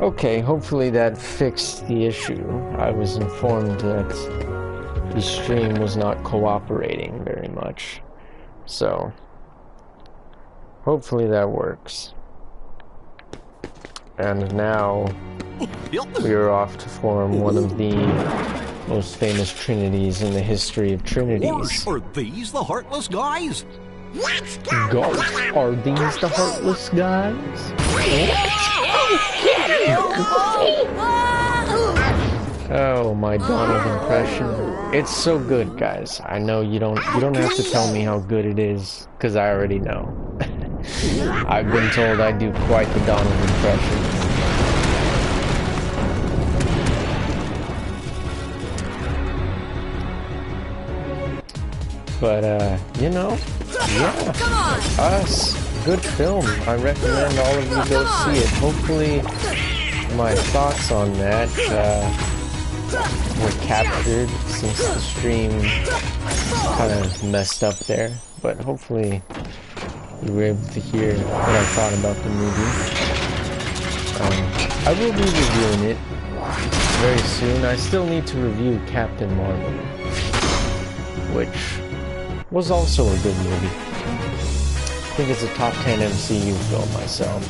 Okay, hopefully that fixed the issue. I was informed that the stream was not cooperating very much. So, hopefully that works. And now, we are off to form one of the most famous Trinities in the history of Trinities. Are these the Heartless guys? Ghosts, are these the Heartless guys? Oh, my Donald impression. It's so good, guys. I know you don't have to tell me how good it is, because I already know. I've been told I do quite the Donald impression. But, you know, yeah, Us, good film. I recommend all of you go see it. Hopefully, my thoughts on that were captured since the stream kind of messed up there. But hopefully, you were able to hear what I thought about the movie. I will be reviewing it very soon. I still need to review Captain Marvel, which was also a good movie. I think it's a top 10 MCU film myself.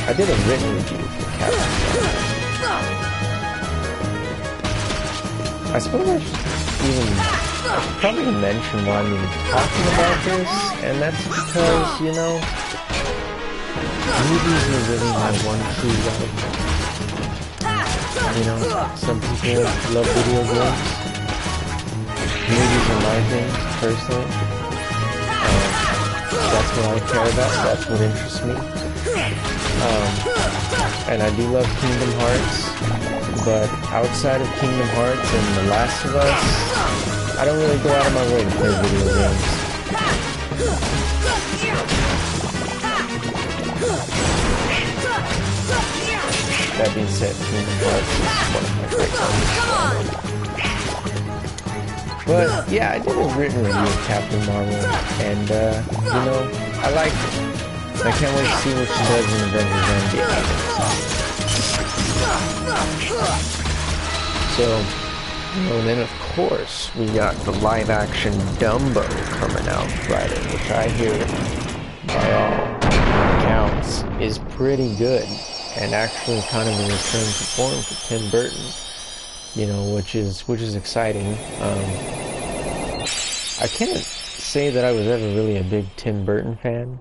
I did a written review for Captain Marvel. I suppose I should probably mention why I'm even talking about this, and that's because, you know, movies are really my one true love. You know, some people love video games. Movies are my thing, personally. That's what I care about, that's what interests me. And I do love Kingdom Hearts, but outside of Kingdom Hearts and The Last of Us, I don't really go out of my way to play video games. That being said, Kingdom Hearts is one of my favorite games. But yeah, I did a written review of Captain Marvel, and you know, I like it. I can't wait to see what she does in Avengers Endgame. So, you know, and then of course we got the live-action Dumbo coming out Friday, which I hear, by all accounts, is pretty good. And actually kind of a return to form for Tim Burton, you know, which is exciting. I can't say that I was ever really a big Tim Burton fan,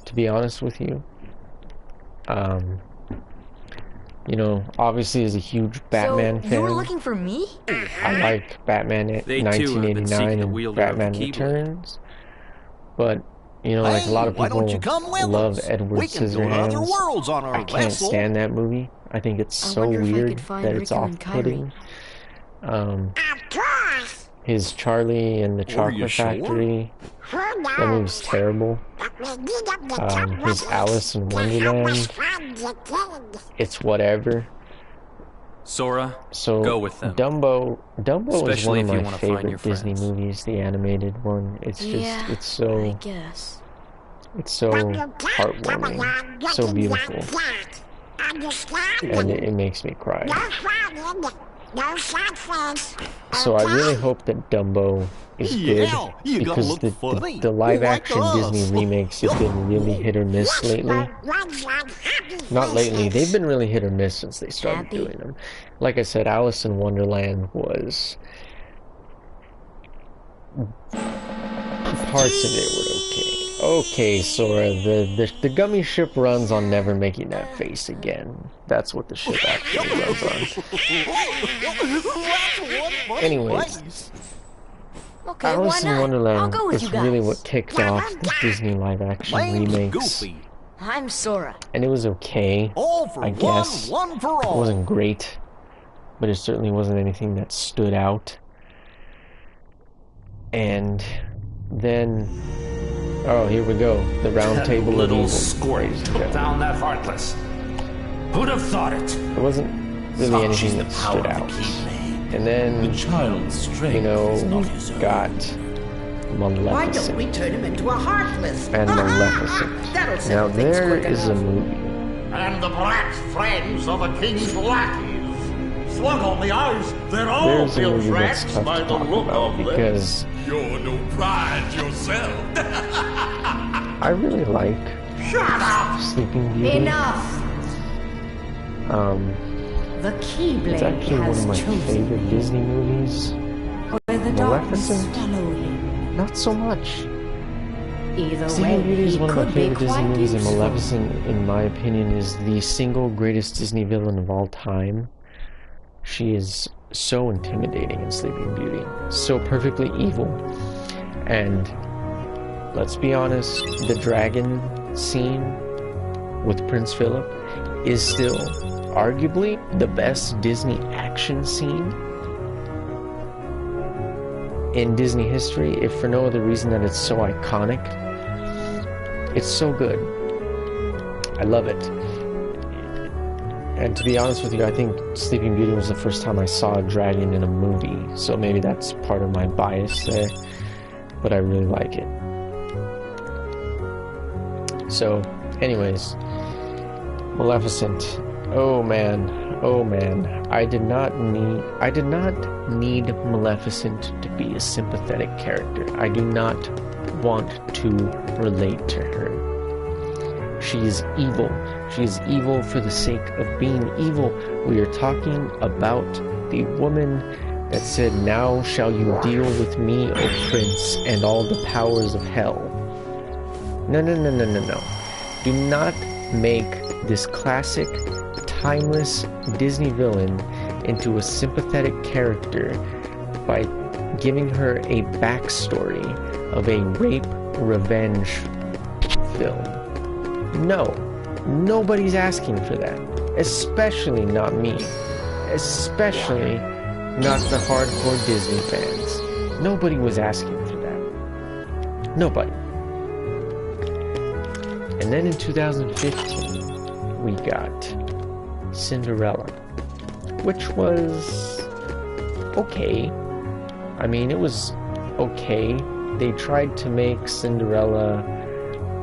to be honest with you. You know, obviously as a huge Batman fan. You were looking for me? I like Batman 1989 and Batman Returns, but you know, like a lot of people love Edward Scissorhands. I can't stand that movie. I think it's so weird that it's off-putting. His Charlie and the Chocolate Factory, that movie's terrible. His Alice in Wonderland, it's whatever. Sora, so go with them. Dumbo is one of my favorite Disney movies, the animated one. It's just, it's so heartwarming, so beautiful, and it makes me cry. So I really hope that Dumbo is good, because the live-action Disney remakes have been really hit or miss lately. Not lately, they've been really hit or miss since they started doing them. Like I said, Alice in Wonderland was... parts of it were okay. Okay, Sora, the gummy ship runs on never making that face again. That's what the ship actually runs on. Anyways, okay, Alice in Wonderland is really what kicked off the Disney live-action remakes. I'm Sora. And it was okay, I guess. It wasn't great, but it certainly wasn't anything that stood out. And then... oh, here we go. The round table of evil. Found that Heartless. Who'd have thought it? There wasn't really anything that stood out. And then, you know, we got Maleficent. Why don't we turn him into a Heartless? And Maleficent. That'll Now settle things there quick is a enough. movie. And the brats friends of the king's lackeys. Slug on the eyes, they're all There's a bilge movie that's rats tough by to the talk look about of them. because You're no pride yourself. I really like Shut up! Sleeping Beauty. Enough! The It's Keyblade actually one has of my chosen favorite Disney movies. where the darkness Maleficent? swallow him. Not so much. Either Sleeping way, Beauty is he one of my could be favorite Disney quite movies, and useful. Maleficent, in my opinion, is the single greatest Disney villain of all time. She is so intimidating in Sleeping Beauty, so perfectly evil. And let's be honest, the dragon scene with Prince Philip is still arguably the best Disney action scene in Disney history, if for no other reason that it's so iconic. It's so good. I love it. And to be honest with you, I think Sleeping Beauty was the first time I saw a dragon in a movie, so maybe that's part of my bias there, but I really like it. So, anyways, Maleficent. Oh man, I did not need Maleficent to be a sympathetic character. I do not want to relate to her. She is evil. She is evil for the sake of being evil. We are talking about the woman that said, "Now shall you deal with me, O Prince, and all the powers of hell." No. Do not make this classic, timeless Disney villain into a sympathetic character by giving her a backstory of a rape revenge film. No, nobody's asking for that, especially not me, especially not the hardcore Disney fans. Nobody was asking for that. Nobody. And then in 2015, we got Cinderella, which was okay. I mean, it was okay. They tried to make Cinderella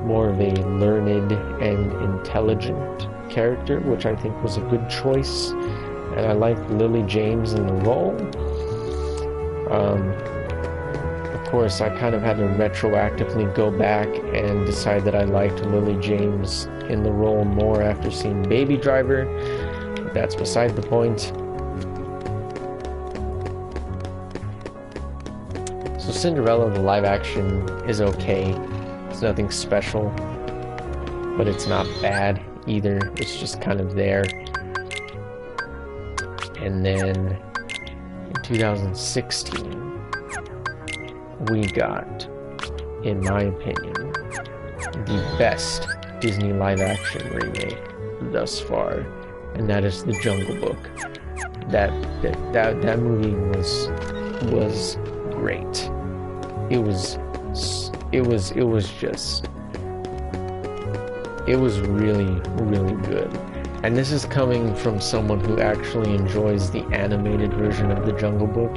more of a learned and intelligent character, which I think was a good choice, and I liked Lily James in the role. Of course, I kind of had to retroactively go back and decide that I liked Lily James in the role more after seeing Baby Driver, but that's beside the point. So Cinderella, the live action, is okay. It's nothing special, but it's not bad either. It's just kind of there. And then in 2016, we got, in my opinion, the best Disney live action remake thus far, and that is The Jungle Book. That movie was great. It was really, really good. And this is coming from someone who actually enjoys the animated version of The Jungle Book,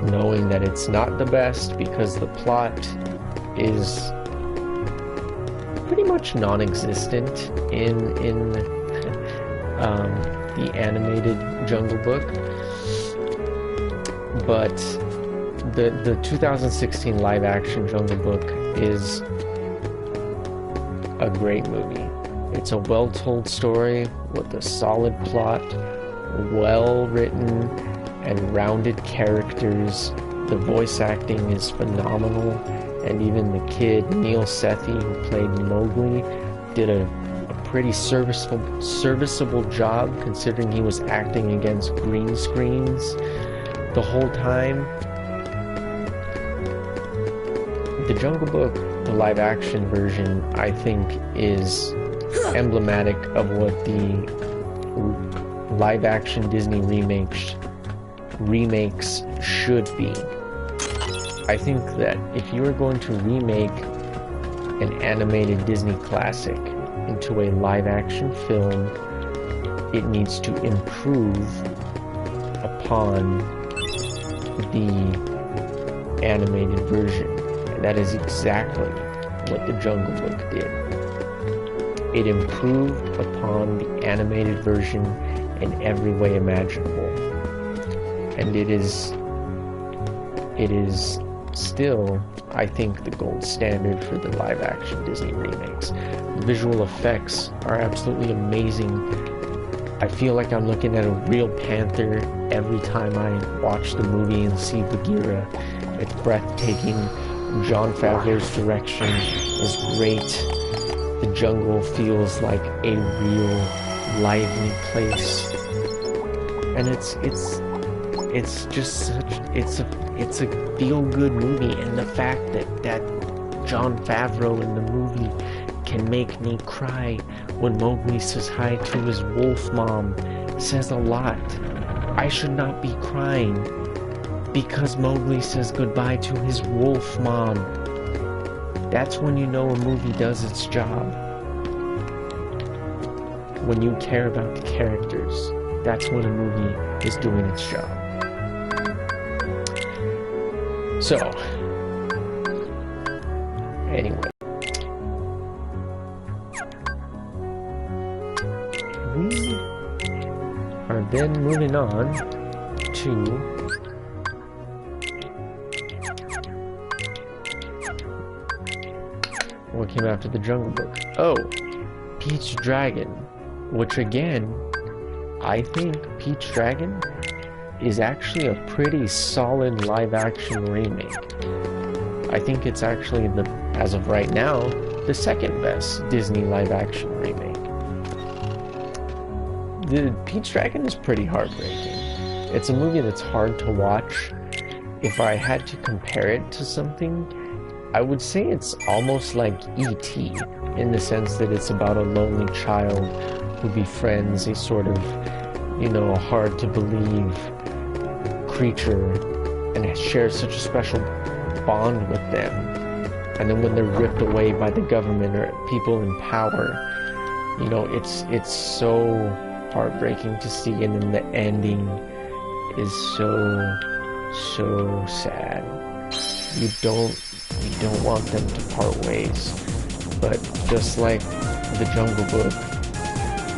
knowing that it's not the best because the plot is pretty much non-existent in the animated Jungle Book. But the 2016 live-action Jungle Book is a great movie. It's a well-told story with a solid plot, well-written and rounded characters. The voice acting is phenomenal, and even the kid Neil Sethi, who played Mowgli, did a pretty serviceable job, considering he was acting against green screens the whole time. The Jungle Book, the live action version, I think is emblematic of what the live action Disney remakes should be. I think that if you are going to remake an animated Disney classic into a live action film, it needs to improve upon the animated version. And that is exactly what the Jungle Book did. It improved upon the animated version in every way imaginable. And it is still, I think, the gold standard for the live-action Disney remakes. The visual effects are absolutely amazing. I feel like I'm looking at a real panther every time I watch the movie and see Bagheera. It's breathtaking. Jon Favreau's direction is great. The jungle feels like a real, lively place. And it's just such, it's a feel-good movie, and the fact that Jon Favreau in the movie can make me cry when Mowgli says hi to his wolf mom says a lot. I should not be crying because Mowgli says goodbye to his wolf mom. That's when you know a movie does its job. When you care about the characters, that's when a movie is doing its job. So, anyway, we are then moving on to what came after the Jungle Book. Oh, Pete's Dragon, which again, I think Pete's Dragon is actually a pretty solid live-action remake. I think it's actually, as of right now, the second best Disney live-action remake. The Pete's Dragon is pretty heartbreaking. It's a movie that's hard to watch. If I had to compare it to something, I would say it's almost like E.T. in the sense that it's about a lonely child who befriends a sort of, hard-to-believe creature and shares such a special bond with them. And then when they're ripped away by the government or people in power, it's so heartbreaking to see, and then the ending is so sad. You don't want them to part ways. But just like the Jungle Book,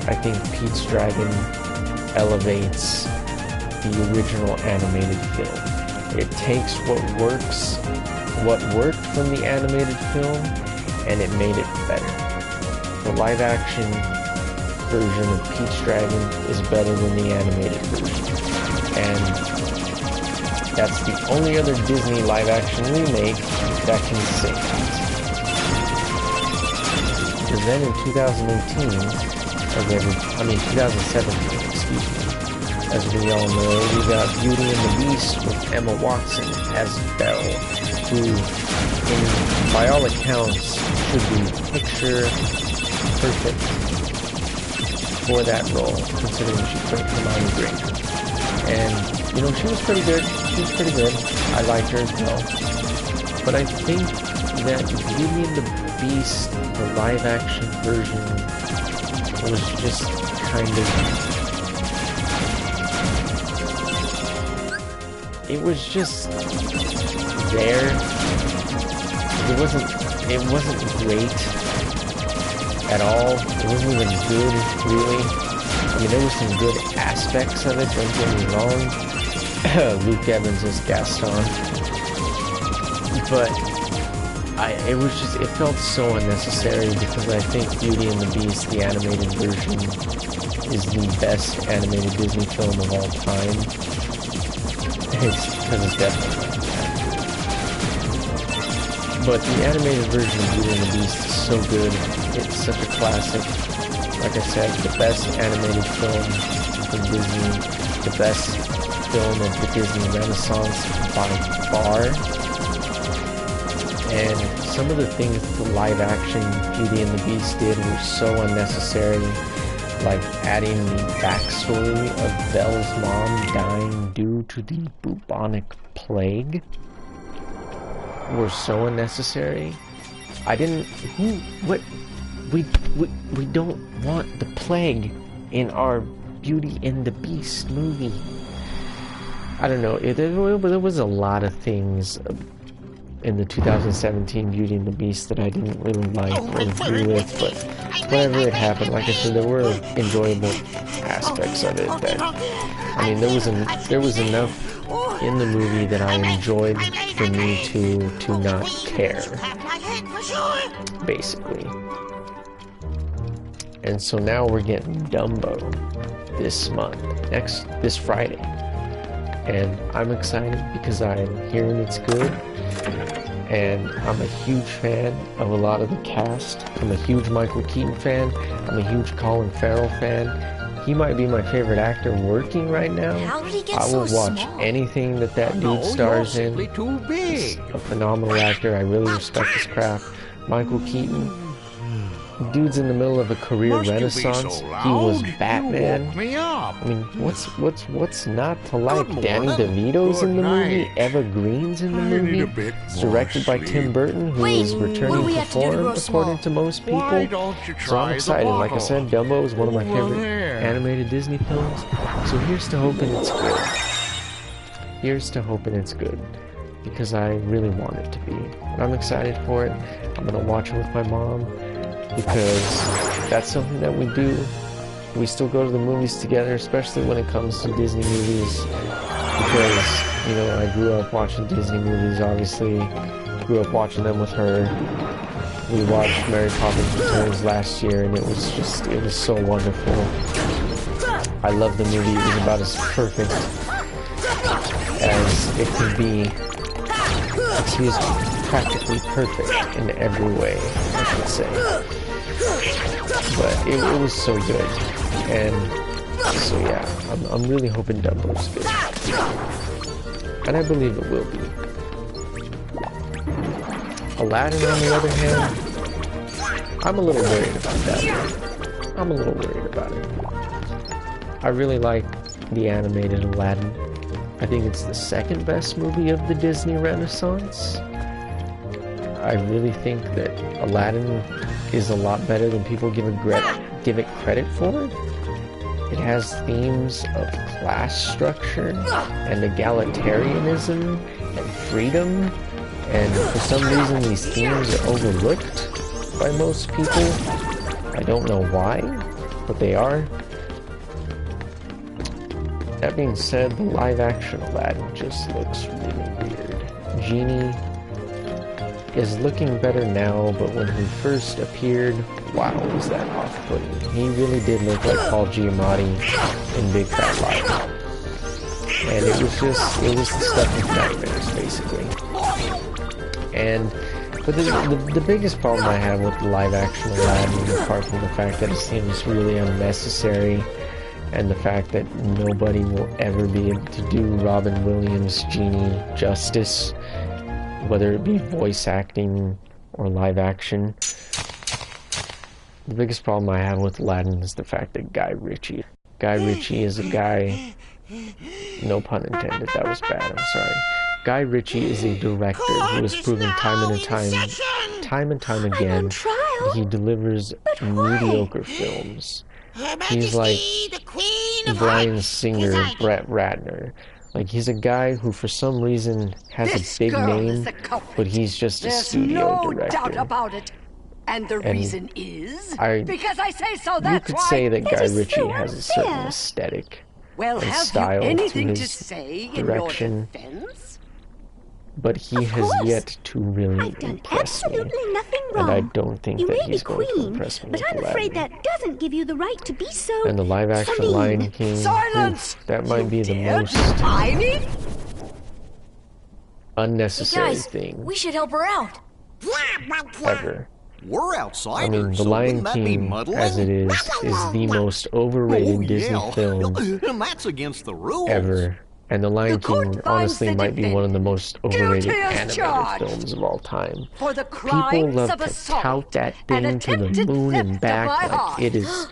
I think Pete's Dragon elevates the original animated film. It takes what worked from the animated film, and it made it better. The live-action version of Pete's Dragon is better than the animated version. And that's the only other Disney live-action remake that can say that. Because then in 2017, excuse me, as we all know, we got Beauty and the Beast with Emma Watson as Belle, who, by all accounts, should be picture perfect for that role, considering she played Hermione Granger. And, she was pretty good. I liked her as well. But I think that Beauty and the Beast, the live-action version, was just kind of... It was just there. It wasn't great at all. It wasn't even good, really. I mean, there were some good aspects of it, don't get me wrong. Luke Evans as Gaston. But it felt so unnecessary, because I think Beauty and the Beast, the animated version, is the best animated Disney film of all time. Because it's definitely like that. But the animated version of Beauty and the Beast is so good. It's such a classic. Like I said, the best animated film from Disney, the best film of the Disney Renaissance by far. And some of the things the live-action Beauty and the Beast did were so unnecessary, like adding the backstory of Belle's mom dying due to the bubonic plague, were so unnecessary. We don't want the plague in our Beauty and the Beast movie. I don't know, there was a lot of things in the 2017 Beauty and the Beast that I didn't really like or agree with, but whenever it happened, like I said, there were enjoyable aspects of it that, I mean, there was enough in the movie that I enjoyed for me to not care, basically. And so now we're getting Dumbo this month, this Friday. And I'm excited because I'm hearing it's good. And I'm a huge fan of a lot of the cast. I'm a huge Michael Keaton fan. I'm a huge Colin Farrell fan. He might be my favorite actor working right now. How did he get I will so watch small? anything that dude stars in. He's a phenomenal actor. I really respect his craft. Michael Keaton, dude's in the middle of a career renaissance. He was Batman. I mean, what's not to like? Danny DeVito's in the movie. Eva Green's in the movie. It's directed by Tim Burton, who is returning to form, according to most people. So I'm excited. Like I said, Dumbo is one of my favorite animated Disney films. So here's to hoping it's good. Here's to hoping it's good, because I really want it to be. And I'm excited for it. I'm gonna watch it with my mom, because that's something that we do. We still go to the movies together, especially when it comes to Disney movies, because, you know, I grew up watching Disney movies, obviously. Grew up watching them with her. We watched Mary Poppins Returns last year, and it was so wonderful. I love the movie. It was about as perfect as it could be. She is practically perfect in every way, I should say. But it was so good, and so yeah, I'm really hoping Dumbo's good, and I believe it will be. Aladdin, on the other hand, I'm a little worried about that one. I'm a little worried about it. I really like the animated Aladdin. I think it's the second best movie of the Disney Renaissance. I really think that Aladdin is a lot better than people give it credit for. It has themes of class structure and egalitarianism and freedom, and for some reason these themes are overlooked by most people. I don't know why, but they are. That being said, the live-action Aladdin just looks really weird. Genie is looking better now, but when he first appeared, wow, was that off-putting. He really did look like Paul Giamatti in Big Fat Liar. And it was the stuff of nightmares, basically. But the biggest problem I have with the live-action Aladdin, apart from the fact that it seems really unnecessary, and the fact that nobody will ever be able to do Robin Williams' Genie justice, whether it be voice acting or live action. The biggest problem I have with Aladdin is the fact that Guy Ritchie is a guy, no pun intended, that was bad, I'm sorry. Guy Ritchie is a director who has proven time and time again that he delivers mediocre films. He's like Bryan Singer, Brett Ratner. Like, he's a guy who for some reason has a big name, but he's just a studio director. Doubt about it. And the reason is because I say so. You could say that Guy Ritchie has a certain aesthetic and style to his direction, but he has yet to really impress me, and I don't think that he's going to impress me. But I'm afraid that doesn't give you the right to be so. And the live-action Lion King, that might be the most unnecessary thing we should help her out. ever. We're outsiders. I mean, The Lion King, as it is the most overrated Disney film And that's against the rules. ever. And The Lion King, honestly, might be one of the most overrated animated films of all time. People love to tout that thing to the moon and back like it is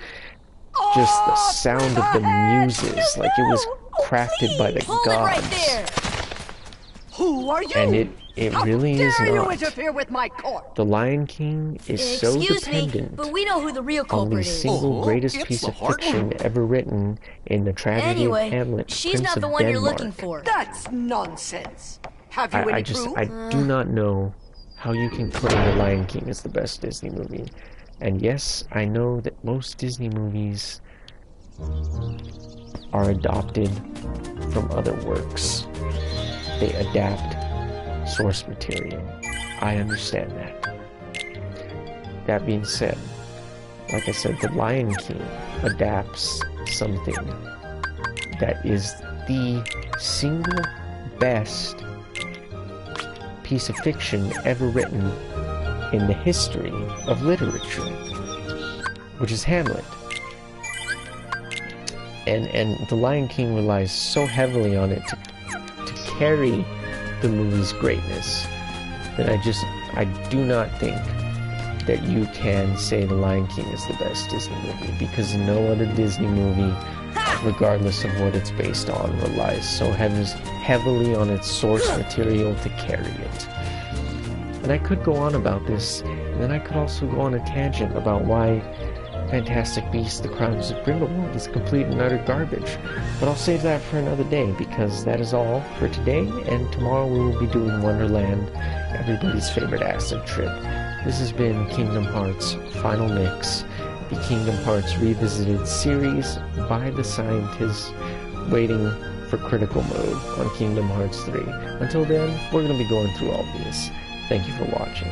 just the sound of the muses, like it was crafted by the gods. Who are you? And it really is Dare you not. interfere with my court? The Lion King is so Excuse me, dependent but we know who the real on the culprit is. single greatest piece of fiction ever written in the tragedy Anyway, of Hamlet, she's Prince not of the one you're Denmark. looking for. That's nonsense. Have you any proof? I do not know how you can claim The Lion King is the best Disney movie. And yes, I know that most Disney movies are adopted from other works. They adapt source material. I understand that. That being said, like I said, The Lion King adapts something that is the single best piece of fiction ever written in the history of literature, which is Hamlet. And The Lion King relies so heavily on it to carry the movie's greatness that I do not think that you can say The Lion King is the best Disney movie, because no other Disney movie, regardless of what it's based on, relies so heavily on its source material to carry it. And I could go on about this, and then I could also go on a tangent about why Fantastic Beasts: The Crimes of Grindelwald is complete and utter garbage. But I'll save that for another day, because that is all for today, and tomorrow we will be doing Wonderland, everybody's favorite acid trip. This has been Kingdom Hearts Final Mix, the Kingdom Hearts Revisited series by the scientists, waiting for critical mode on Kingdom Hearts 3. Until then, we're going to be going through all these. Thank you for watching.